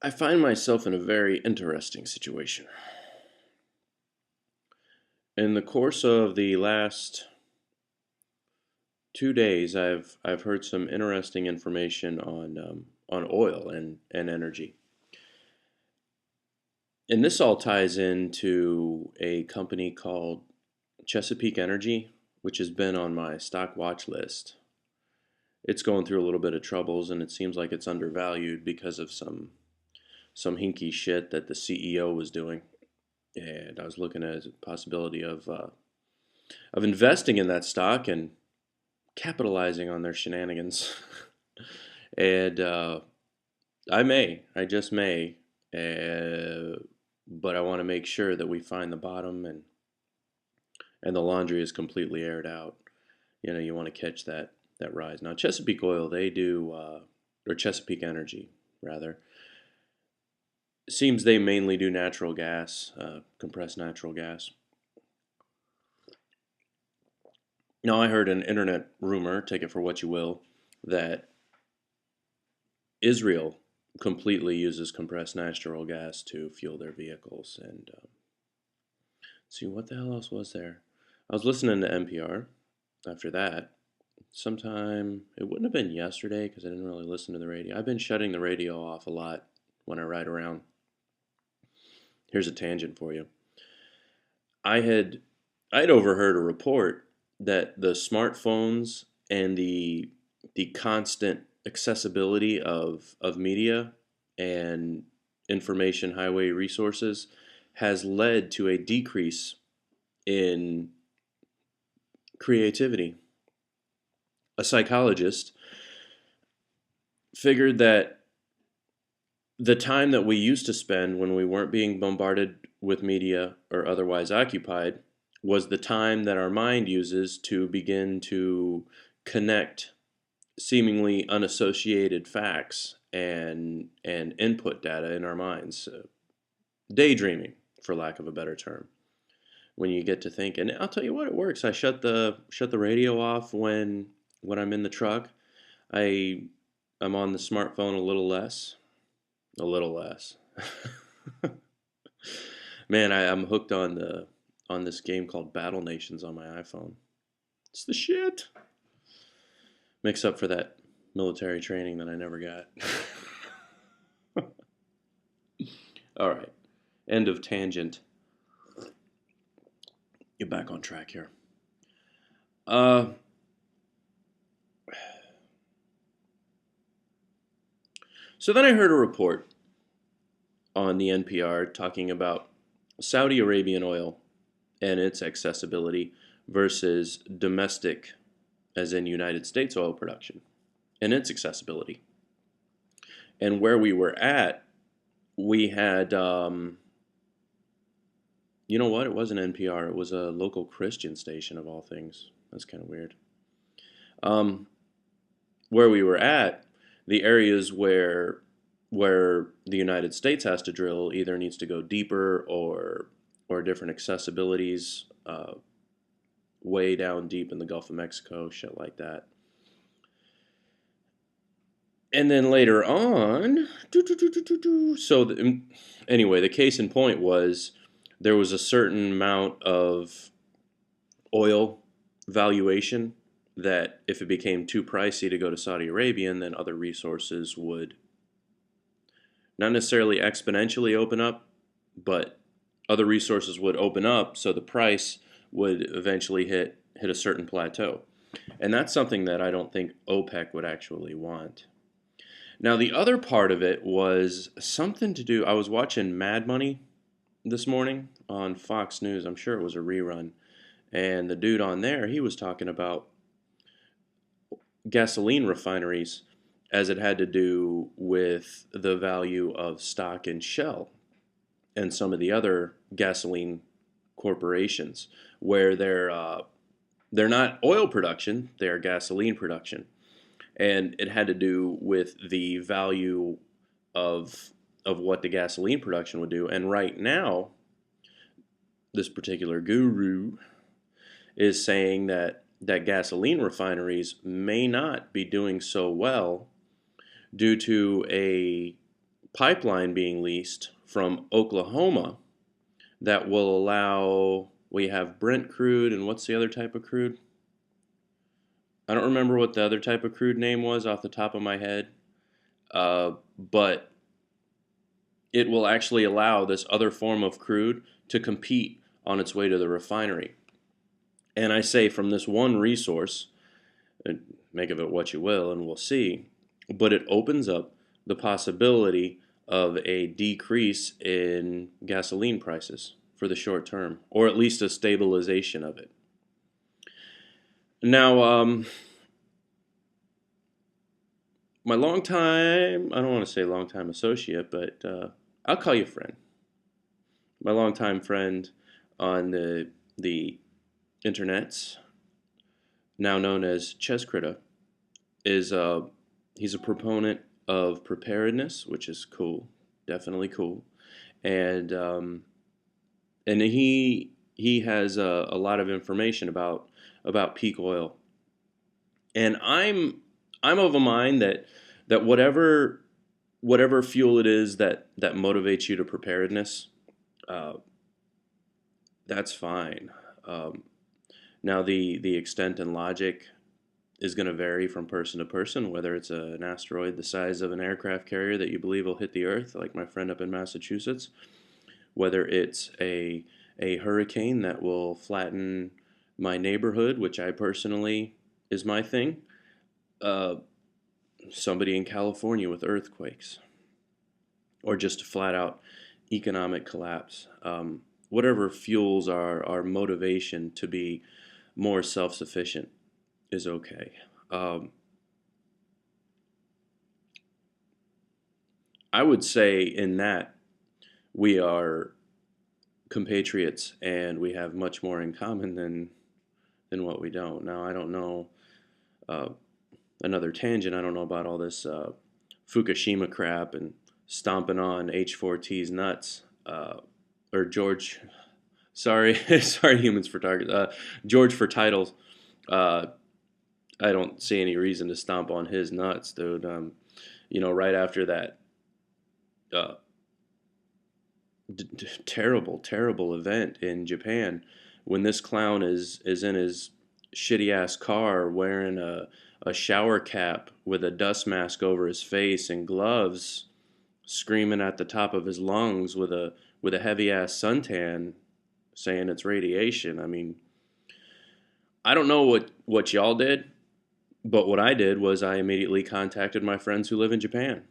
I find myself in a very interesting situation. In the course of the last 2 days, I've heard some interesting information on oil and energy, and this all ties into a company called Chesapeake Energy, which has been on my stock watch list. It's going through a little bit of troubles, and it seems like it's undervalued because of some hinky shit that the CEO was doing. And I was looking at a possibility of investing in that stock and capitalizing on their shenanigans. and I just may, but I want to make sure that we find the bottom and the laundry is completely aired out. You want to catch that rise. Now, Chesapeake Oil, they do, or Chesapeake Energy, rather. It seems they mainly do natural gas, compressed natural gas. Now, I heard an internet rumor, take it for what you will, that Israel completely uses compressed natural gas to fuel their vehicles. And see, what the hell else was there? I was listening to NPR after that. Sometime, it wouldn't have been yesterday because I didn't really listen to the radio. I've been shutting the radio off a lot when I ride around. Here's a tangent for you. I had I'd overheard a report that the smartphones and the constant accessibility of media and information highway resources has led to a decrease in creativity. A psychologist figured that the time that we used to spend when we weren't being bombarded with media or otherwise occupied was the time that our mind uses to begin to connect seemingly unassociated facts and input data in our minds. Daydreaming, for lack of a better term. When you get to think, and I'll tell you what, it works. I shut the radio off when I'm in the truck. I'm on the smartphone a little less. Man, I'm hooked on this game called Battle Nations on my iPhone. It's the shit. Makes up for that military training that I never got. All right. End of tangent. Get back on track here. Uh, so then I heard a report on the NPR talking about Saudi Arabian oil and its accessibility versus domestic, as in United States oil production, and its accessibility. And where we were at, we had, you know what? It wasn't NPR. It was a local Christian station of all things. That's kind of weird. Um, where we were at, the areas where the United States has to drill either needs to go deeper or different accessibilities, way down deep in the Gulf of Mexico, shit like that. And then later on, anyway, the case in point was there was a certain amount of oil valuation that if it became too pricey to go to Saudi Arabia, then other resources would not necessarily exponentially open up, but other resources would open up, so the price would eventually hit a certain plateau. And that's something that I don't think OPEC would actually want. Now, the other part of it was something to do. I was watching Mad Money this morning on Fox News. I'm sure it was a rerun. And the dude on there, he was talking about gasoline refineries as it had to do with the value of stock in Shell and some of the other gasoline corporations, where they're not oil production, they are gasoline production, and it had to do with the value of what the gasoline production would do. And right now, this particular guru is saying that gasoline refineries may not be doing so well due to a pipeline being leased from Oklahoma that will allow, we have Brent crude, and what's the other type of crude? I don't remember what the other type of crude name was off the top of my head, but it will actually allow this other form of crude to compete on its way to the refinery. And I say from this one resource, make of it what you will, and we'll see, but it opens up the possibility of a decrease in gasoline prices for the short term, or at least a stabilization of it. Now, my longtime, I don't want to say longtime associate, but I'll call you friend. My longtime friend on the internets, now known as Chescritta, is he's a proponent of preparedness, which is cool, definitely cool, and he has a lot of information about peak oil, and I'm of a mind that whatever fuel it is that motivates you to preparedness, uh, that's fine. Now the extent and logic is going to vary from person to person, whether it's an asteroid the size of an aircraft carrier that you believe will hit the Earth, like my friend up in Massachusetts, whether it's a hurricane that will flatten my neighborhood, which I personally is my thing, uh, somebody in California with earthquakes, or just a flat out economic collapse. Whatever fuels our motivation to be more self sufficient is okay. Um, I would say in that we are compatriots and we have much more in common than what we don't. Now, I don't know, uh, another tangent, I don't know about all this Fukushima crap and stomping on H4T's nuts. Or George, sorry, sorry, humans for targets. George for titles. Uh, I don't see any reason to stomp on his nuts, dude. Right after that uh, terrible, terrible event in Japan, when this clown is in his shitty ass car wearing a shower cap with a dust mask over his face and gloves, screaming at the top of his lungs with a heavy ass suntan, saying it's radiation. I mean, I don't know what y'all did, but what I did was I immediately contacted my friends who live in Japan.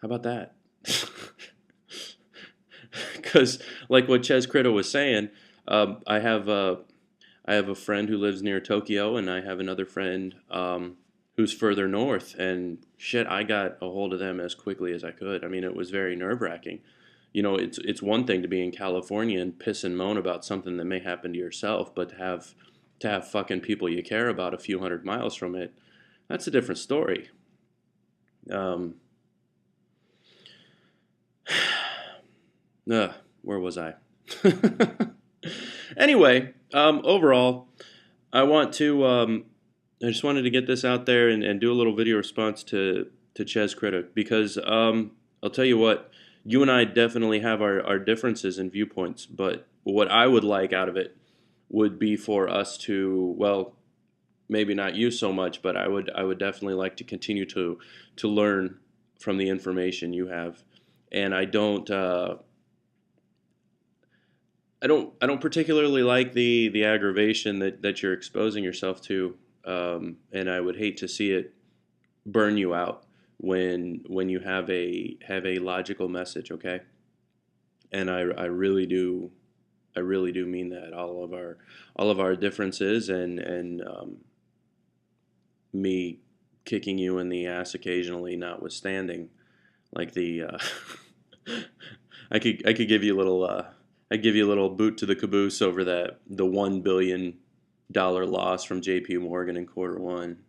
How about that? Because, like what Ches Critter was saying, I have a friend who lives near Tokyo, and I have another friend who's further north. And shit, I got a hold of them as quickly as I could. I mean, it was very nerve wracking. It's one thing to be in California and piss and moan about something that may happen to yourself, but to have fucking people you care about a few hundred miles from it, that's a different story. Um, where was I? Anyway, overall, I want to. I just wanted to get this out there and do a little video response to Ches Critic, because I'll tell you what, you and I definitely have our differences in viewpoints, but what I would like out of it would be for us to, well, maybe not you so much, but I would definitely like to continue to learn from the information you have, and I don't particularly like the aggravation that you're exposing yourself to, and I would hate to see it burn you out when you have a logical message. Okay, and I really do mean that, all of our differences, and me kicking you in the ass occasionally notwithstanding, like I could give you a little boot to the caboose over the $1 billion loss from J.P. Morgan in quarter one.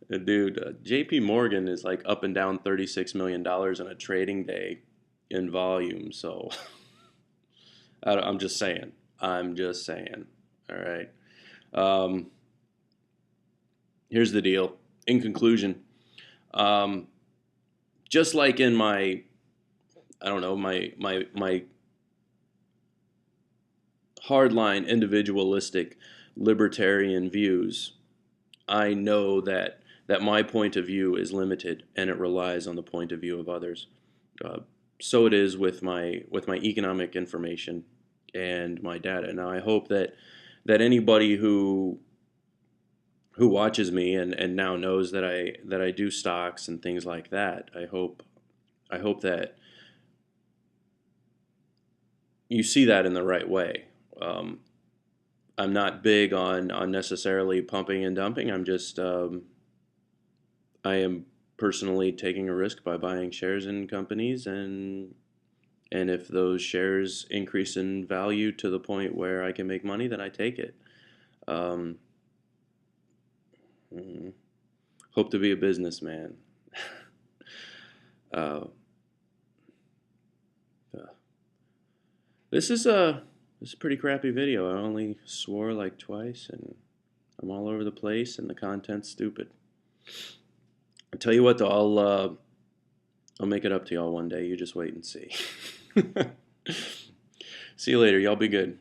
Dude, J.P. Morgan is like up and down $36 million on a trading day in volume. So I'm just saying. I'm just saying. All right. Um, Here's the deal. In conclusion, Um, just like in my, I don't know, my hardline individualistic libertarian views, I know that my point of view is limited and it relies on the point of view of others. Uh, so it is with my economic information and my data. Now I hope that anybody who watches me and now knows that I do stocks and things like that, I hope that you see that in the right way. Um, I'm not big on necessarily pumping and dumping. I am personally taking a risk by buying shares in companies, and if those shares increase in value to the point where I can make money, then I take it. Um, mm, Hope to be a businessman. uh, uh, this is a this is a pretty crappy video. I only swore like twice, and I'm all over the place, and the content's stupid. I tell you what, though, I'll make it up to y'all one day. You just wait and see. See you later. Y'all be good.